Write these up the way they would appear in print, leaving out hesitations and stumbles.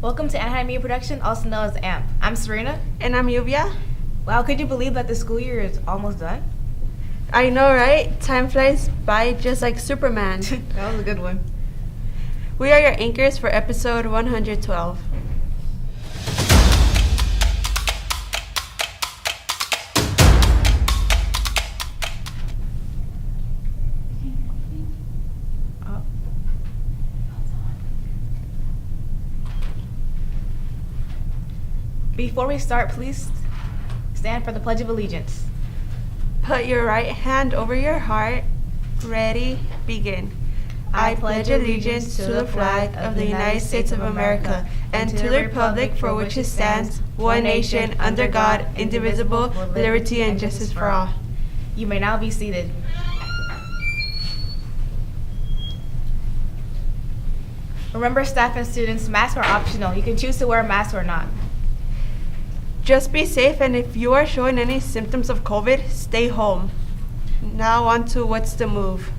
Welcome to Anaheim Media Production, also known as AMP. I'm Serena. And I'm Yuvia. Wow, could you believe that the school year is almost done? I know, right? Time flies by just like Superman. That was a good one. We are your anchors for episode 112. Before we start, please stand for the Pledge of Allegiance. Put your right hand over your heart. Ready, begin. I pledge allegiance to the flag of the United States of America and to the republic for which it stands, one nation, under God, indivisible, with liberty and justice for all. You may now be seated. Remember, staff and students, masks are optional. You can choose to wear a mask or not. Just be safe, and if you are showing any symptoms of COVID, stay home. Now on to what's the move.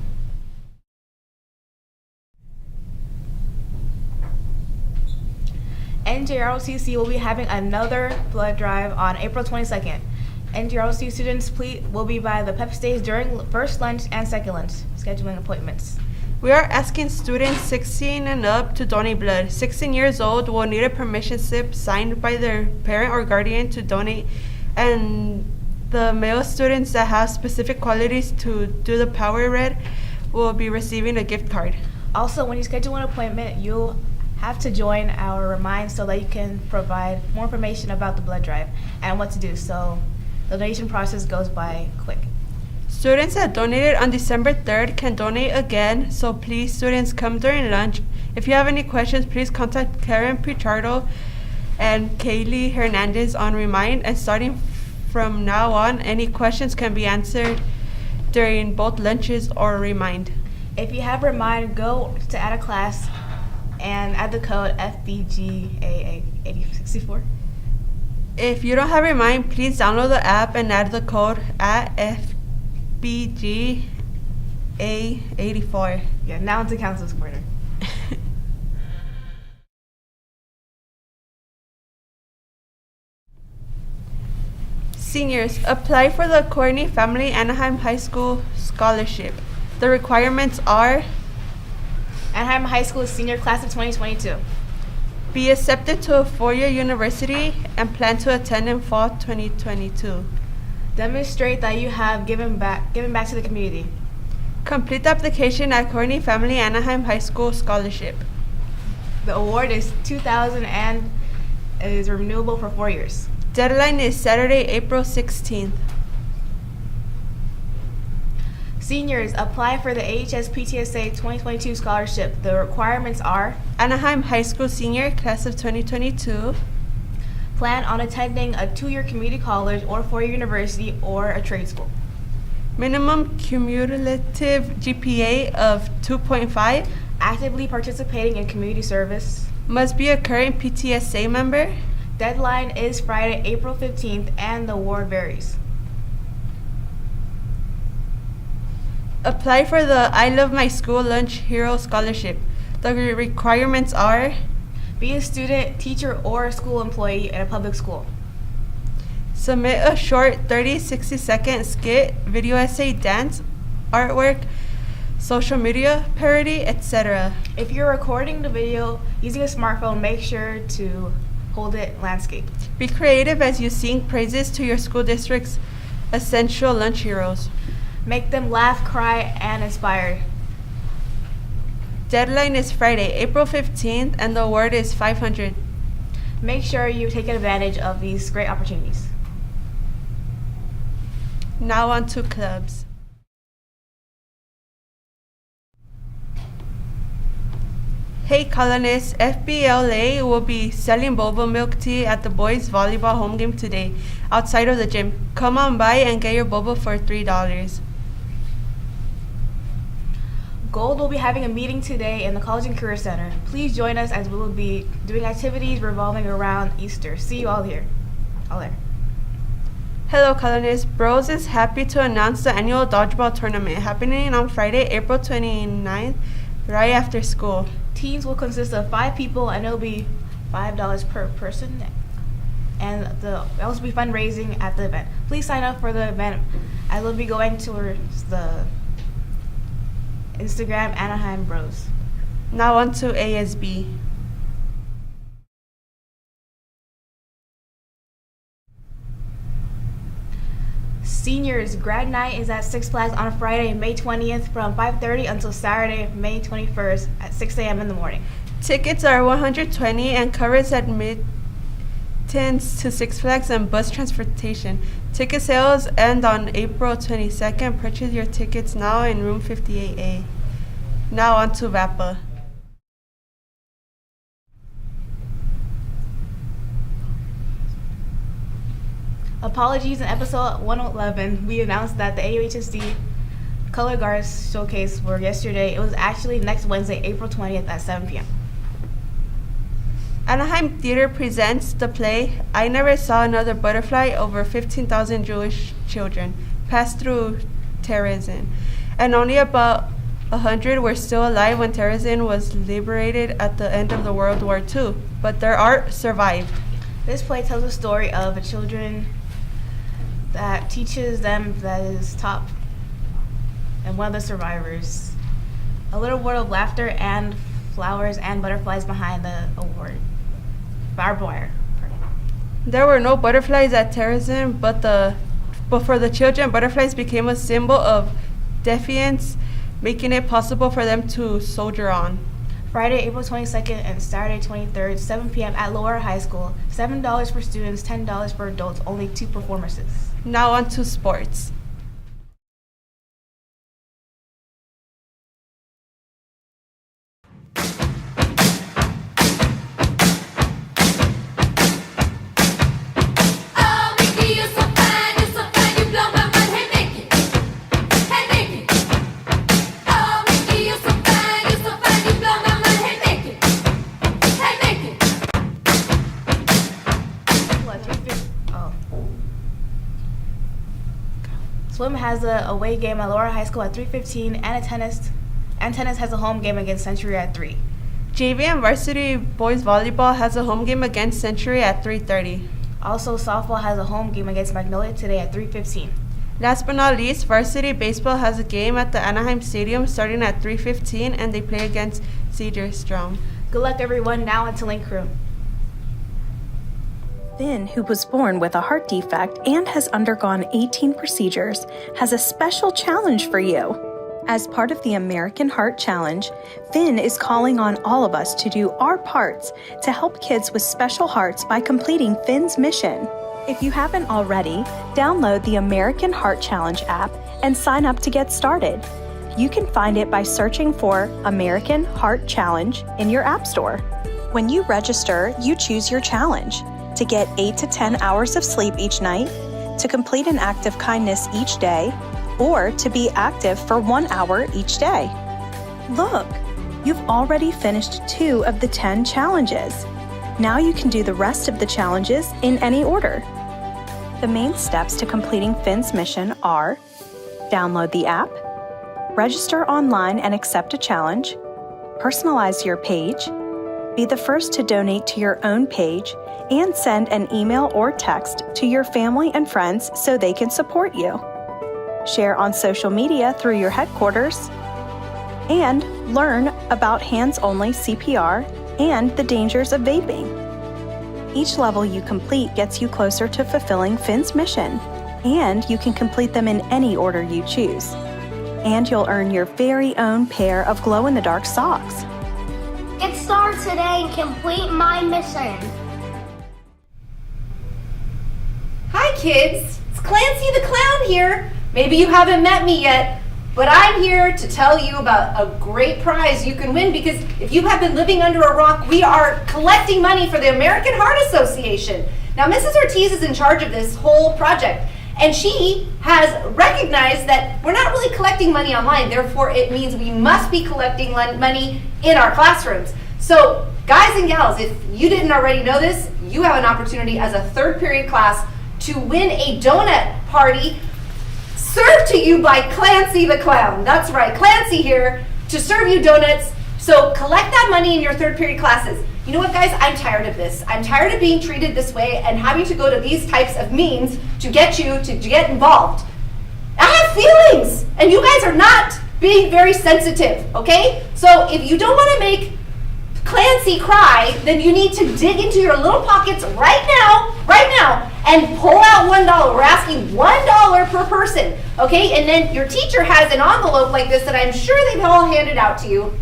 NJROTC will be having another blood drive on April 22nd. NJROTC students will be by the pep stage during first lunch and second lunch, scheduling appointments. We are asking students 16 and up to donate blood. 16 years old will need a permission slip signed by their parent or guardian to donate, and the male students that have specific qualities to do the power red will be receiving a gift card. Also, when you schedule an appointment, you'll have to join our Remind so that you can provide more information about the blood drive and what to do, so the donation process goes by quick. Students that donated on December 3rd can donate again, so please, students, come during lunch. If you have any questions, please contact Karen Pichardo and Kaylee Hernandez on Remind, and starting from now on, any questions can be answered during both lunches or Remind. If you have Remind, go to add a class and add the code FBGAA8064. If you don't have Remind, please download the app and add the code at FBGA84. Yeah, now into Council's Corner. Seniors, apply for the Courtney Family Anaheim High School Scholarship. The requirements are: Anaheim High School senior class of 2022. Be accepted to a four-year university and plan to attend in fall 2022. Demonstrate that you have given back to the community. Complete the application at Courtney Family Anaheim High School Scholarship. The award is $2,000 and is renewable for 4 years. Deadline is Saturday, April 16th. Seniors, apply for the AHS PTSA 2022 scholarship. The requirements are: Anaheim High School senior class of 2022. Plan on attending a 2-year community college or 4-year university or a trade school. Minimum cumulative GPA of 2.5. Actively participating in community service. Must be a current PTSA member. Deadline is Friday, April 15th, and the award varies. Apply for the I Love My School Lunch Hero Scholarship. The requirements are: be a student, teacher, or a school employee at a public school. Submit a short 30-60-second skit, video essay, dance, artwork, social media parody, etc. If you're recording the video using a smartphone, make sure to hold it landscape. Be creative as you sing praises to your school district's essential lunch heroes. Make them laugh, cry, and inspired. Deadline is Friday, April 15th, and the award is $500. Make sure you take advantage of these great opportunities. Now on to clubs. Hey colonists, FBLA will be selling boba milk tea at the boys volleyball home game today outside of the gym. Come on by and get your boba for $3. Gold will be having a meeting today in the College and Career Center. Please join us as we will be doing activities revolving around Easter. See you all there. Hello colonists, Bros is happy to announce the annual dodgeball tournament happening on Friday, April 29th, right after school. Teams will consist of 5 people and it'll be $5 per person, and they'll also be fundraising at the event. Please sign up for the event. I will be going towards the Instagram Anaheim Bros. Now on to ASB. Seniors grad night is at Six Flags on Friday, May 20th from 5:30 until Saturday, May 21st at 6 a.m. in the morning. Tickets are $120 and covers admittance to Six Flags and bus transportation. Ticket sales end on April 22nd. Purchase your tickets now in room 58A. Now on to VAPA. Apologies, in episode 111, we announced that the AUHSD Color Guards Showcase were yesterday. It was actually next Wednesday, April 20th at 7 p.m. Anaheim Theater presents the play I Never Saw Another Butterfly. Over 15,000 Jewish children passed through terrorism, and only about 100 were still alive when terrorism was liberated at the end of the World War II, but their art survived. This play tells the story of children that teaches them that is top and one of the survivors. A little word of laughter and flowers and butterflies behind the award. Barbed wire. There were no butterflies at terrorism, but for the children, butterflies became a symbol of defiance, making it possible for them to soldier on. Friday, April 22nd and Saturday 23rd, 7 p.m. at Lower High School. $7 for students, $10 for adults, only 2 performances. Now on to sports. Swim has a away game at Lower High School at 3:15, and tennis has a home game against Century at 3. JV and varsity boys volleyball has a home game against Century at 3:30. Also, softball has a home game against Magnolia today at 3:15. Last but not least, varsity baseball has a game at the Anaheim Stadium starting at 3:15, and they play against Cedarstrom. Good luck, everyone. Now into Link Room. Finn, who was born with a heart defect and has undergone 18 procedures, has a special challenge for you. As part of the American Heart Challenge, Finn is calling on all of us to do our parts to help kids with special hearts by completing Finn's mission. If you haven't already, download the American Heart Challenge app and sign up to get started. You can find it by searching for American Heart Challenge in your App Store. When you register, you choose your challenge: to get 8 to 10 hours of sleep each night, to complete an act of kindness each day, or to be active for 1 hour each day. Look, you've already finished 2 of the 10 challenges. Now you can do the rest of the challenges in any order. The main steps to completing Finn's mission are: download the app, register online and accept a challenge, personalize your page, be the first to donate to your own page, and send an email or text to your family and friends so they can support you. Share on social media through your headquarters, and learn about hands-only CPR and the dangers of vaping. Each level you complete gets you closer to fulfilling Finn's mission, and you can complete them in any order you choose. And you'll earn your very own pair of glow-in-the-dark socks. Get started today and complete my mission. Hi kids, it's Clancy the Clown here. Maybe you haven't met me yet, but I'm here to tell you about a great prize you can win, because if you have been living under a rock, we are collecting money for the American Heart Association. Now Mrs. Ortiz is in charge of this whole project, and she has recognized that we're not really collecting money online, therefore it means we must be collecting money in our classrooms. So guys and gals, if you didn't already know this, you have an opportunity as a 3rd period class to win a donut party served to you by Clancy the Clown. That's right, Clancy here to serve you donuts So collect that money in your third period classes. You know what, guys? I'm tired of this. I'm tired of being treated this way and having to go to these types of means to get you to get involved. I have feelings, and you guys are not being very sensitive, okay? So if you don't want to make Clancy cry, then you need to dig into your little pockets right now, and pull out $1. We're asking $1 per person, okay? And then your teacher has an envelope like this that I'm sure they've all handed out to you,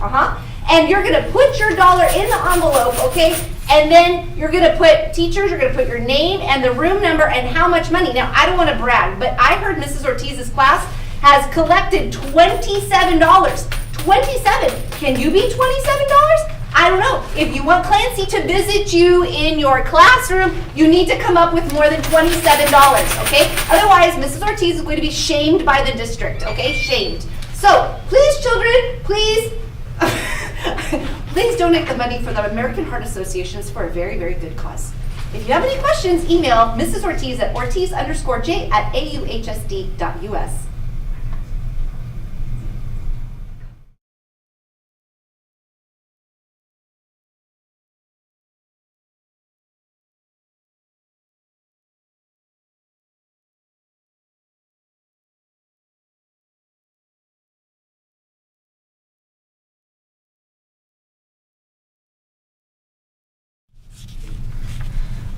and you're gonna put your dollar in the envelope, okay? And then you're gonna put, teachers, you're gonna put your name and the room number and how much money. Now, I don't wanna brag, but I heard Mrs. Ortiz's class has collected $27. 27, can you be $27? I don't know. If you want Clancy to visit you in your classroom, you need to come up with more than $27, okay? Otherwise, Mrs. Ortiz is going to be shamed by the district, okay? Shamed. So, please, children, please, please donate the money for the American Heart Association. It's for a very, very good cause. If you have any questions, email Mrs. Ortiz at ortiz_j@auhsd.us.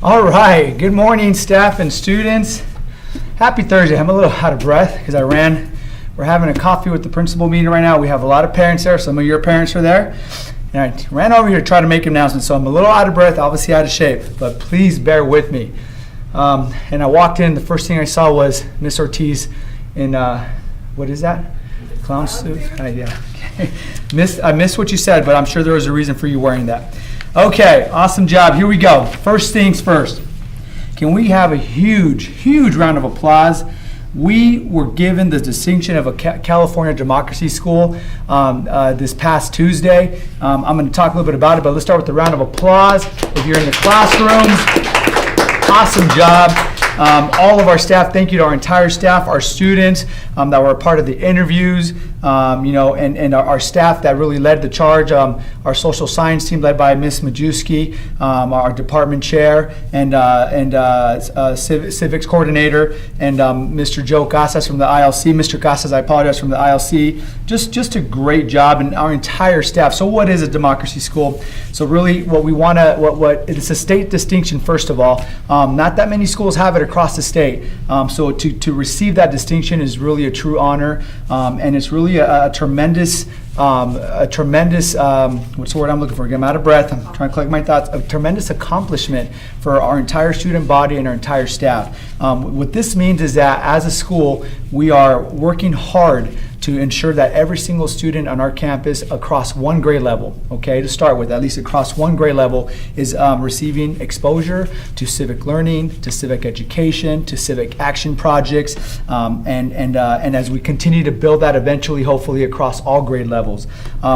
All right, good morning, staff and students. Happy Thursday. I'm a little out of breath because we're having a coffee with the principal meeting right now. We have a lot of parents there. Some of your parents are there. And I ran over here to try to make an announcement, so I'm a little out of breath, obviously out of shape, but please bear with me. And I walked in, the first thing I saw was Miss Ortiz in, what is that? Clown suit? Yeah. I missed what you said, but I'm sure there was a reason for you wearing that. Okay, awesome job. Here we go. First things first. Can we have a huge, huge round of applause? We were given the distinction of a California Democracy School this past Tuesday. I'm going to talk a little bit about it, but let's start with a round of applause. If you're in the classrooms, awesome job. All of our staff, thank you to our entire staff, our students that were a part of the interviews, and our staff that really led the charge. Our social science team led by Ms. Majewski, our department chair, and civics coordinator, and Mr. Joe Casas from the ILC. Mr. Casas, I apologize, from the ILC. Just a great job, and our entire staff. So what is a democracy school? So really what we want to, it's a state distinction, first of all. Not that many schools have it across the state. So to receive that distinction is really a true honor, and it's really a tremendous, what's the word I'm looking for? I'm out of breath. I'm trying to collect my thoughts. A tremendous accomplishment for our entire student body and our entire staff. What this means is that as a school, we are working hard to ensure that every single student on our campus across one grade level, okay, to start with, at least across one grade level, is receiving exposure to civic learning, to civic education, to civic action projects, and as we continue to build that eventually, hopefully, across all grade levels.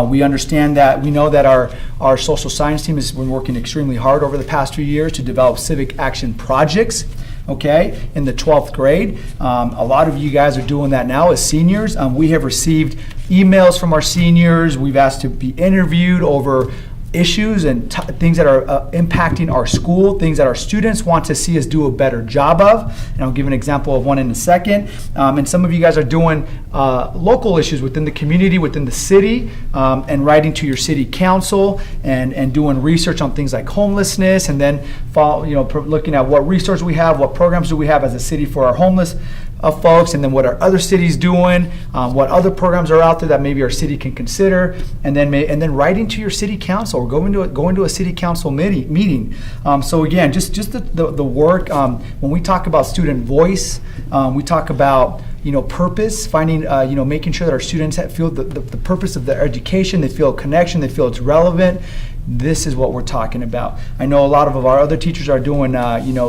We understand that, we know that our social science team has been working extremely hard over the past few years to develop civic action projects. Okay, in the 12th grade. A lot of you guys are doing that now as seniors. We have received emails from our seniors. We've asked to be interviewed over issues and things that are impacting our school, things that our students want to see us do a better job of. And I'll give an example of one in a second. And some of you guys are doing local issues within the community, within the city, and writing to your city council and doing research on things like homelessness, and then looking at what resources we have, what programs do we have as a city for our homeless folks, and then what are other cities doing, what other programs are out there that maybe our city can consider, and then writing to your city council or going to a city council meeting. So again, just the work. When we talk about student voice, we talk about purpose, finding, making sure that our students feel the purpose of their education, they feel a connection, they feel it's relevant. This is what we're talking about. I know a lot of our other teachers are doing,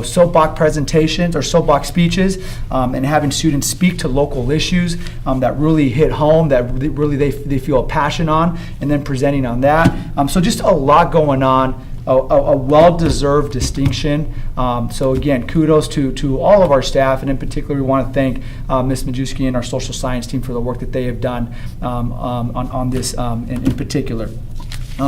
soapbox presentations or soapbox speeches, and having students speak to local issues that really hit home, that really they feel a passion on, and then presenting on that. So just a lot going on. A well-deserved distinction. So again, kudos to all of our staff, and in particular, we want to thank Ms. Majewski and our social science team for the work that they have done on this in particular.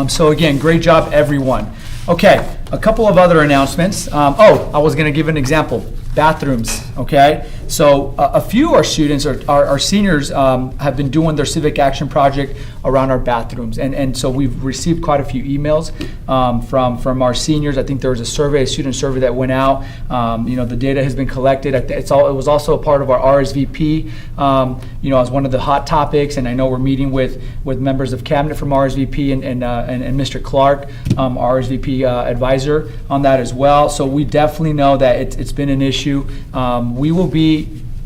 So again, great job, everyone. Okay, a couple of other announcements. I was going to give an example. Bathrooms, okay? So a few of our students, our seniors, have been doing their civic action project around our bathrooms. And so we've received quite a few emails from our seniors. I think there was a student survey that went out. The data has been collected. It was also a part of our RSVP, as one of the hot topics. And I know we're meeting with members of cabinet from RSVP and Mr. Clark, our RSVP advisor on that as well. So we definitely know that it's been an issue. We will be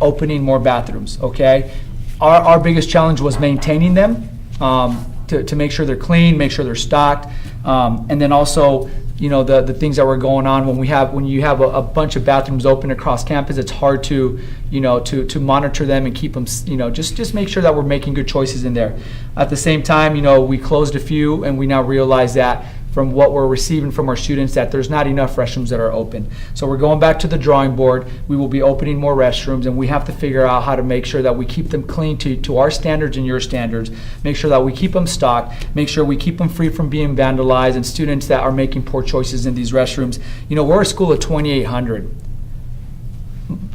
opening more bathrooms, okay? Our biggest challenge was maintaining them, to make sure they're clean, make sure they're stocked, and then also, the things that were going on when you have a bunch of bathrooms open across campus, it's hard to monitor them and keep them, just make sure that we're making good choices in there. At the same time, we closed a few, and we now realize that from what we're receiving from our students that there's not enough restrooms that are open. So we're going back to the drawing board. We will be opening more restrooms, and we have to figure out how to make sure that we keep them clean to our standards and your standards, make sure that we keep them stocked, make sure we keep them free from being vandalized, and students that are making poor choices in these restrooms. We're a school of 2,800.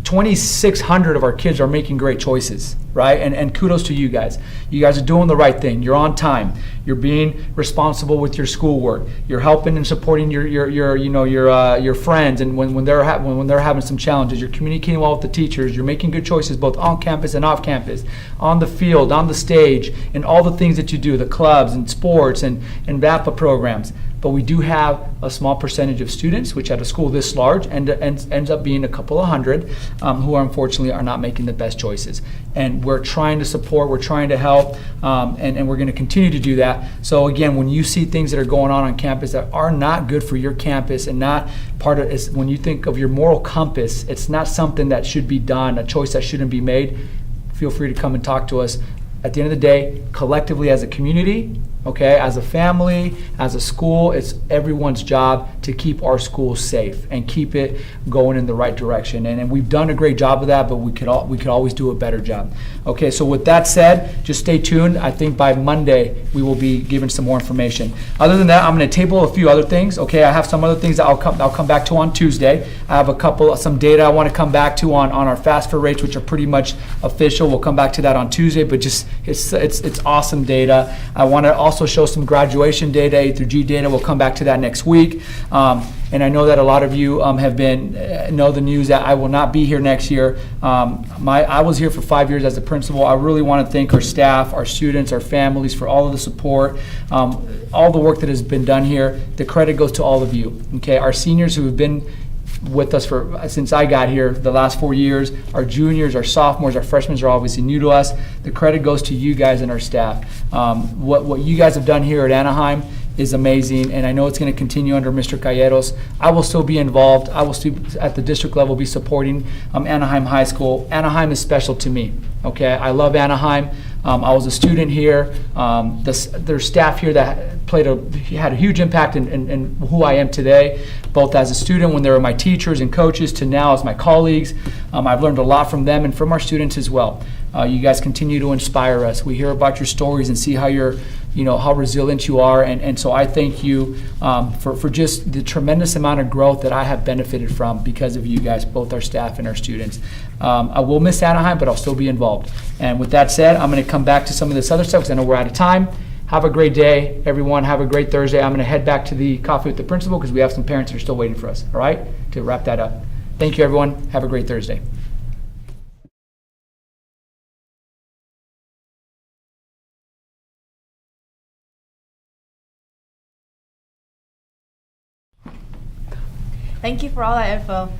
2,600 of our kids are making great choices, right? And kudos to you guys. You guys are doing the right thing. You're on time. You're being responsible with your schoolwork. You're helping and supporting your friends, and when they're having some challenges, you're communicating well with the teachers. You're making good choices both on campus and off campus, on the field, on the stage, and all the things that you do, the clubs and sports and VAPA programs. But we do have a small percentage of students, which at a school this large ends up being a couple of hundred, who unfortunately are not making the best choices. And we're trying to support, we're trying to help, and we're going to continue to do that. So again, when you see things that are going on campus that are not good for your campus and not part of it, when you think of your moral compass, it's not something that should be done, a choice that shouldn't be made, feel free to come and talk to us. At the end of the day, collectively as a community, okay, as a family, as a school, it's everyone's job to keep our school safe and keep it going in the right direction. And we've done a great job of that, but we could always do a better job. Okay, so with that said, just stay tuned. I think by Monday we will be giving some more information. Other than that, I'm going to table a few other things. Okay, I have some other things that I'll come back to on Tuesday. I have some data I want to come back to on our FAFSA rates, which are pretty much official. We'll come back to that on Tuesday, but just it's awesome data. I want to also show some graduation data, A through G data. We'll come back to that next week. And I know that a lot of you know the news that I will not be here next year. I was here for 5 years as a principal. I really want to thank our staff, our students, our families for all of the support, all the work that has been done here. The credit goes to all of you. Okay, our seniors who have been with us since I got here the last 4 years, our juniors, our sophomores, our freshmen are obviously new to us. The credit goes to you guys and our staff. What you guys have done here at Anaheim is amazing, and I know it's going to continue under Mr. Calleros. I will still be involved. I will still, at the district level, be supporting Anaheim High School. Anaheim is special to me, okay? I love Anaheim. I was a student here. There's staff here that had a huge impact in who I am today, both as a student when they were my teachers and coaches to now as my colleagues. I've learned a lot from them and from our students as well. You guys continue to inspire us. We hear about your stories and see how how resilient you are, and so I thank you for just the tremendous amount of growth that I have benefited from because of you guys, both our staff and our students. I will miss Anaheim, but I'll still be involved. And with that said, I'm going to come back to some of this other stuff because I know we're out of time. Have a great day, everyone. Have a great Thursday. I'm going to head back to the coffee with the principal because we have some parents that are still waiting for us, all right, to wrap that up. Thank you, everyone. Have a great Thursday. Thank you for all that info.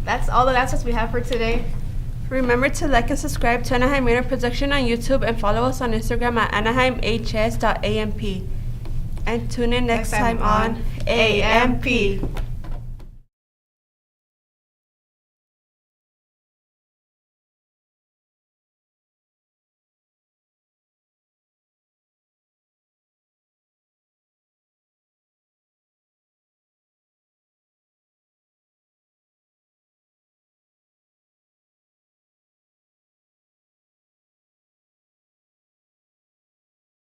That's all the answers we have for today. Remember to like and subscribe to Anaheim Radio Production on YouTube and follow us on Instagram at AnaheimHS.AMP. And tune in next time on AMP.